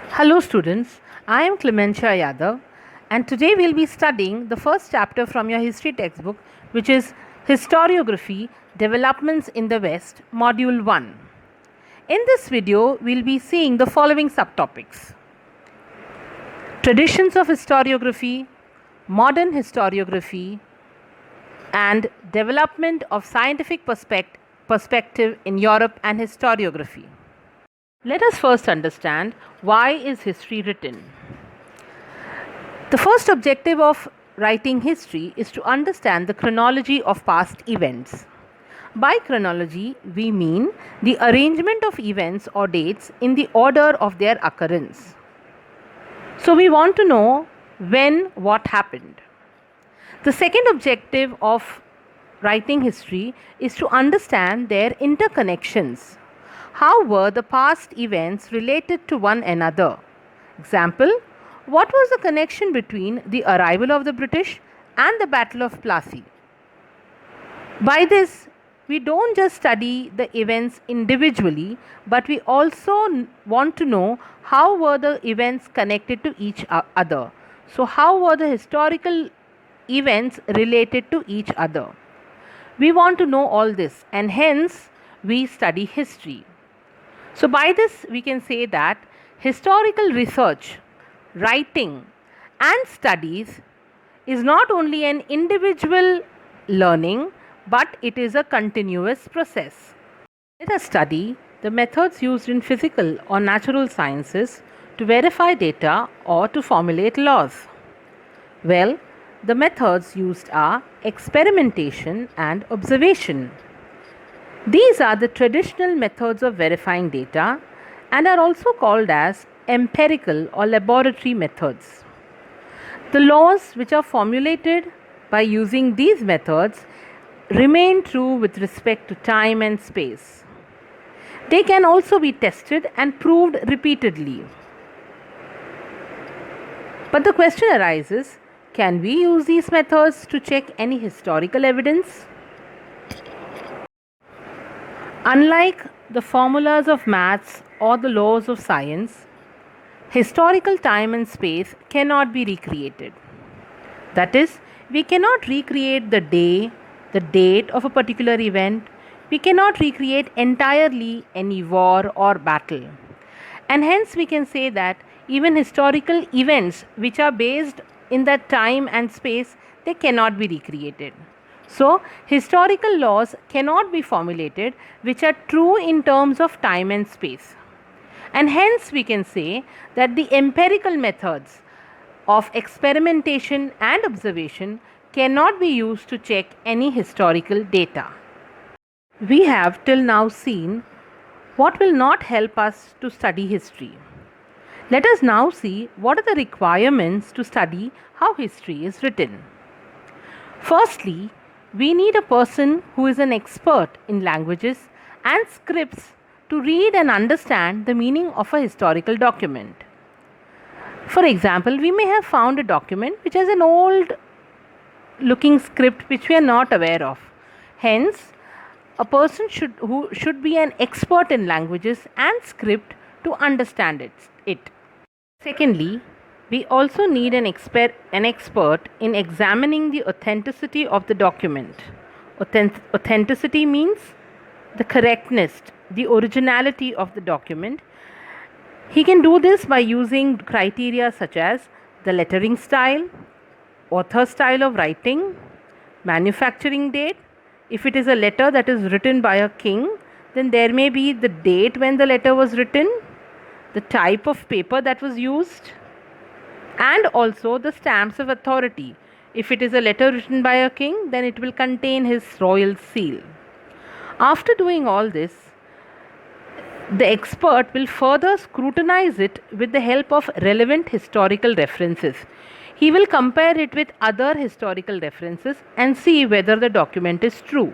Hello students, I am Clementia Yadav and today we will be studying the first chapter from your history textbook, which is Historiography Developments in the West, Module 1. In this video, we will be seeing the following subtopics: Traditions of Historiography, Modern Historiography, and Development of Scientific Perspective in Europe and Historiography. Let us first understand why is history written. The first objective of writing history is to understand the chronology of past events. By chronology, we mean the arrangement of events or dates in the order of their occurrence. So, we want to know when what happened. The second objective of writing history is to understand their interconnections. How were the past events related to one another? Example, what was the connection between the arrival of the British and the Battle of Plassey? By this, we don't just study the events individually, but we also want to know how were the events connected to each other. So, how were the historical events related to each other? We want to know all this, and hence we study history. So, by this, we can say that historical research, writing, and studies is not only an individual learning, but it is a continuous process. Let us study the methods used in physical or natural sciences to verify data or to formulate laws. Well, the methods used are experimentation and observation. These are the traditional methods of verifying data and are also called as empirical or laboratory methods. The laws which are formulated by using these methods remain true with respect to time and space. They can also be tested and proved repeatedly. But the question arises, can we use these methods to check any historical evidence? Unlike the formulas of maths or the laws of science, historical time and space cannot be recreated. That is, we cannot recreate the day, the date of a particular event. We cannot recreate entirely any war or battle. And hence we can say that even historical events which are based in that time and space, they cannot be recreated. So, historical laws cannot be formulated which are true in terms of time and space. And hence we can say that the empirical methods of experimentation and observation cannot be used to check any historical data. We have till now seen what will not help us to study history. Let us now see what are the requirements to study how history is written. Firstly, we need a person who is an expert in languages and scripts to read and understand the meaning of a historical document. For example, we may have found a document which has an old looking script which we are not aware of. Hence, a person who should be an expert in languages and script to understand it. Secondly, we also need an expert in examining the authenticity of the document. Authenticity means the correctness, the originality of the document. He can do this by using criteria such as the lettering style, author style of writing, manufacturing date. If it is a letter that is written by a king, then there may be the date when the letter was written, the type of paper that was used, and also the stamps of authority. If it is a letter written by a king, then it will contain his royal seal. After doing all this, the expert will further scrutinize it with the help of relevant historical references. He will compare it with other historical references and see whether the document is true.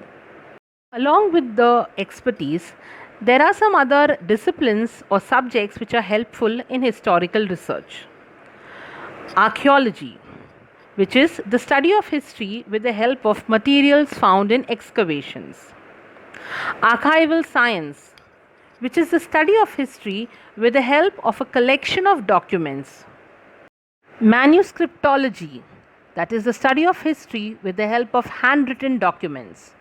Along with the expertise, there are some other disciplines or subjects which are helpful in historical research. Archaeology, which is the study of history with the help of materials found in excavations. Archival science, which is the study of history with the help of a collection of documents. Manuscriptology, that is the study of history with the help of handwritten documents.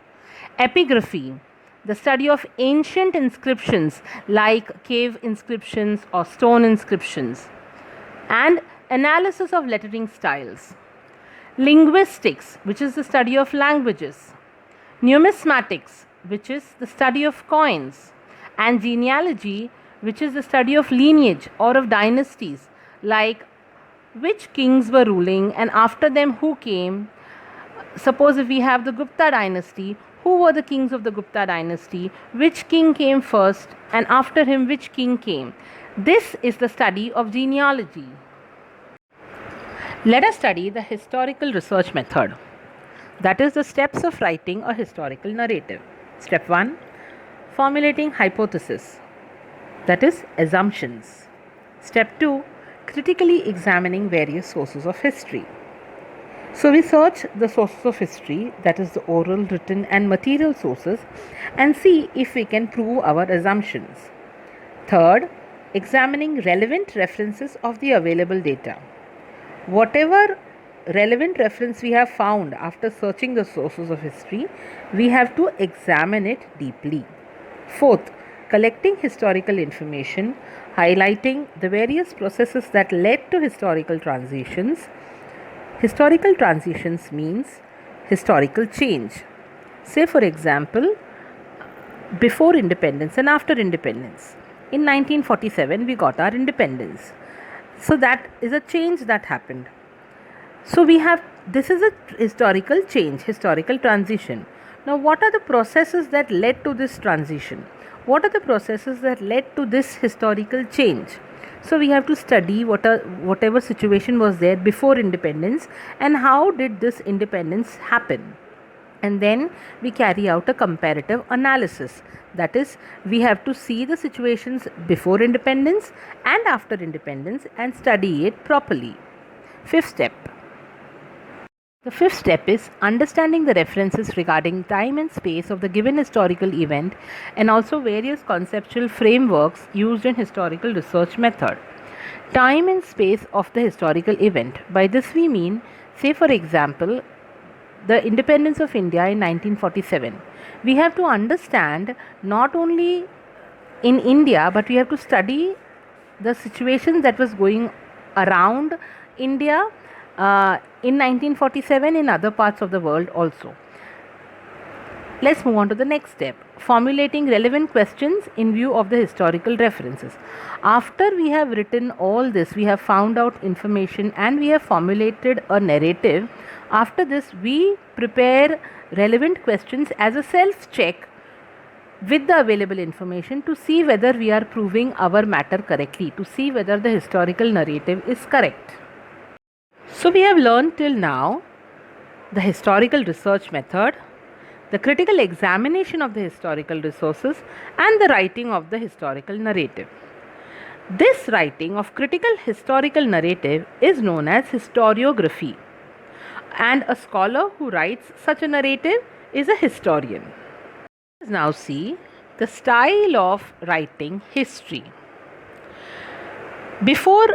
Epigraphy, the study of ancient inscriptions like cave inscriptions or stone inscriptions. And analysis of lettering styles. Linguistics, which is the study of languages. Numismatics, which is the study of coins. And genealogy, which is the study of lineage or of dynasties, like which kings were ruling and after them who came. Suppose if we have the Gupta dynasty, who were the kings of the Gupta dynasty, which king came first, and after him which king came. This is the study of genealogy. Let us study the historical research method. That is the steps of writing a historical narrative. Step 1. Formulating hypothesis. That is assumptions. Step 2. Critically examining various sources of history. So we search the sources of history, that is the oral, written and material sources, and see if we can prove our assumptions. Third, examining relevant references of the available data. Whatever relevant reference we have found after searching the sources of history, we have to examine it deeply. Fourth, collecting historical information, highlighting the various processes that led to historical transitions. Historical transitions means historical change. Say for example, before independence and after independence. In 1947 we got our independence. So that is a change that happened. So this is a historical change, historical transition. Now what are the processes that led to this transition? What are the processes that led to this historical change? So we have to study whatever situation was there before independence and how did this independence happen. And then we carry out a comparative analysis. That is, we have to see the situations before independence and after independence and study it properly. Fifth step. The fifth step is understanding the references regarding time and space of the given historical event and also various conceptual frameworks used in historical research method. Time and space of the historical event. By this we mean, say for example, the independence of India in 1947. We have to understand not only in India, but we have to study the situation that was going around India in 1947 in other parts of the world also. Let's move on to the next step. Formulating relevant questions in view of the historical references. After we have written all this, we have found out information and we have formulated a narrative. After this, we prepare relevant questions as a self-check with the available information to see whether we are proving our matter correctly, to see whether the historical narrative is correct. So we have learned till now the historical research method, the critical examination of the historical resources, and the writing of the historical narrative. This writing of critical historical narrative is known as historiography, and a scholar who writes such a narrative is a historian. Let's now see the style of writing history. Before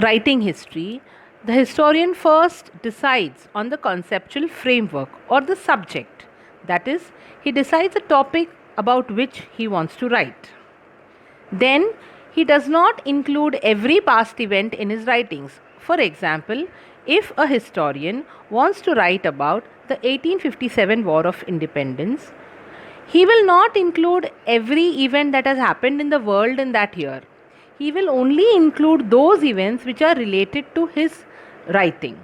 writing history, the historian first decides on the conceptual framework or the subject. That is, he decides a topic about which he wants to write. Then, he does not include every past event in his writings. For example, if a historian wants to write about the 1857 War of Independence, he will not include every event that has happened in the world in that year. He will only include those events which are related to his writing.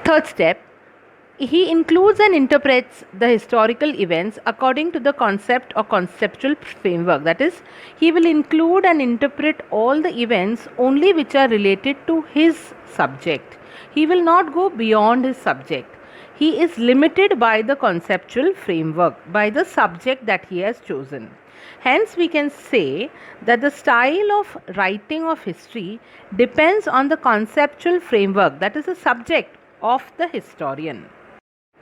Third step, he includes and interprets the historical events according to the concept or conceptual framework. That is, he will include and interpret all the events only which are related to his subject. He will not go beyond his subject. He is limited by the conceptual framework, by the subject that he has chosen. Hence, we can say that the style of writing of history depends on the conceptual framework, that is the subject of the historian.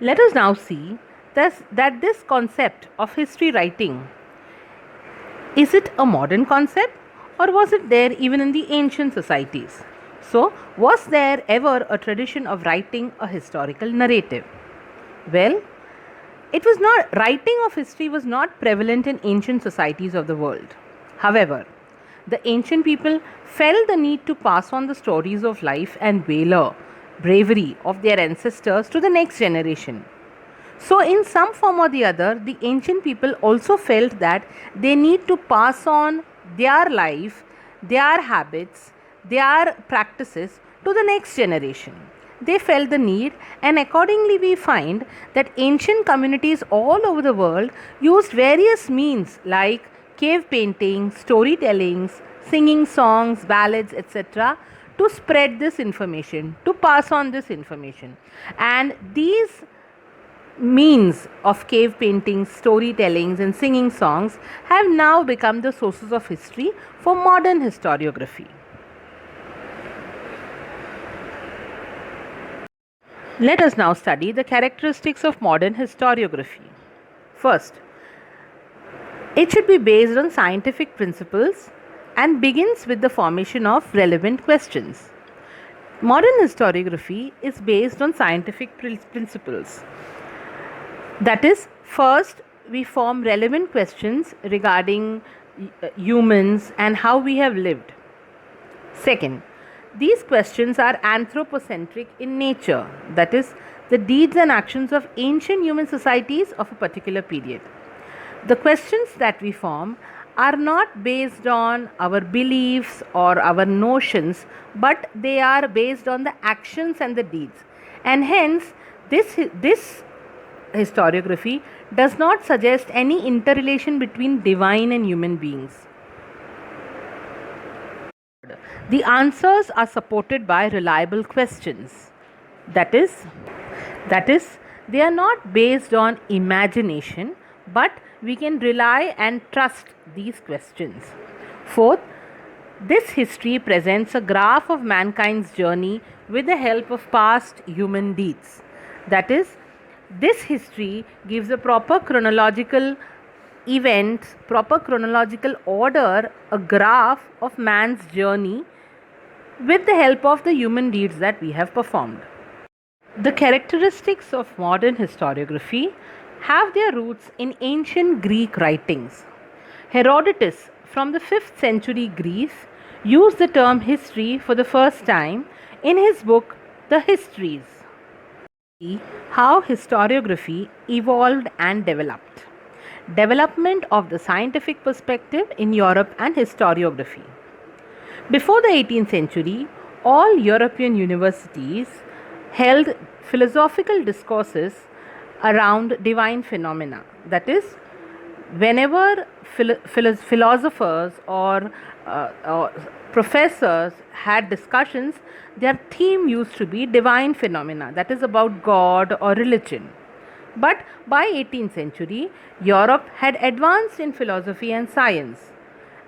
Let us now see that this concept of history writing, is it a modern concept or was it there even in the ancient societies? So, was there ever a tradition of writing a historical narrative? Well, it was not writing of history was not prevalent in ancient societies of the world. However, the ancient people felt the need to pass on the stories of life and valor, bravery of their ancestors to the next generation. So, in some form or the other, the ancient people also felt that they need to pass on their life, their habits, their practices to the next generation. They felt the need, and accordingly, we find that ancient communities all over the world used various means like cave painting, storytellings, singing songs, ballads, etc., to spread this information, to pass on this information. And these means of cave paintings, storytellings, and singing songs have now become the sources of history for modern historiography. Let us now study the characteristics of modern historiography. First, it should be based on scientific principles and begins with the formation of relevant questions. Modern historiography is based on scientific principles. That is, first, we form relevant questions regarding humans and how we have lived. Second, these questions are anthropocentric in nature, that is, the deeds and actions of ancient human societies of a particular period. The questions that we form are not based on our beliefs or our notions, but they are based on the actions and the deeds. And hence, this historiography does not suggest any interrelation between divine and human beings. The answers are supported by reliable questions. That is, they are not based on imagination, but we can rely and trust these questions. Fourth, this history presents a graph of mankind's journey with the help of past human deeds. That is, this history gives a proper chronological events, proper chronological order, a graph of man's journey with the help of the human deeds that we have performed. The characteristics of modern historiography have their roots in ancient Greek writings. Herodotus from the 5th century Greece used the term history for the first time in his book The Histories. How historiography evolved and developed. Development of the scientific perspective in Europe and historiography. Before the 18th century, all European universities held philosophical discourses around divine phenomena. That is, whenever philosophers or professors had discussions, their theme used to be divine phenomena, that is about God or religion. But by 18th century, Europe had advanced in philosophy and science,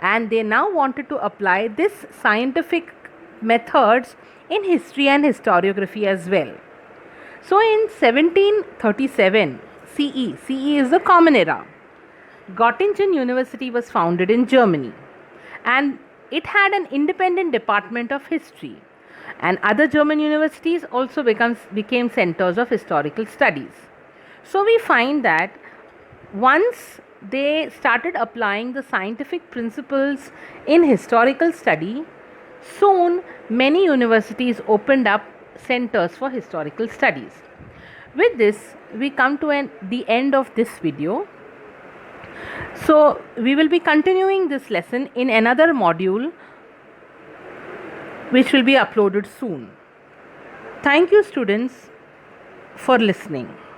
and they now wanted to apply this scientific methods in history and historiography as well. So in 1737 CE is the Common Era, Göttingen University was founded in Germany, and it had an independent department of history, and other German universities also became centers of historical studies. So we find that once they started applying the scientific principles in historical study, soon many universities opened up centers for historical studies. With this, we come to the end of this video. So we will be continuing this lesson in another module which will be uploaded soon. Thank you, students, for listening.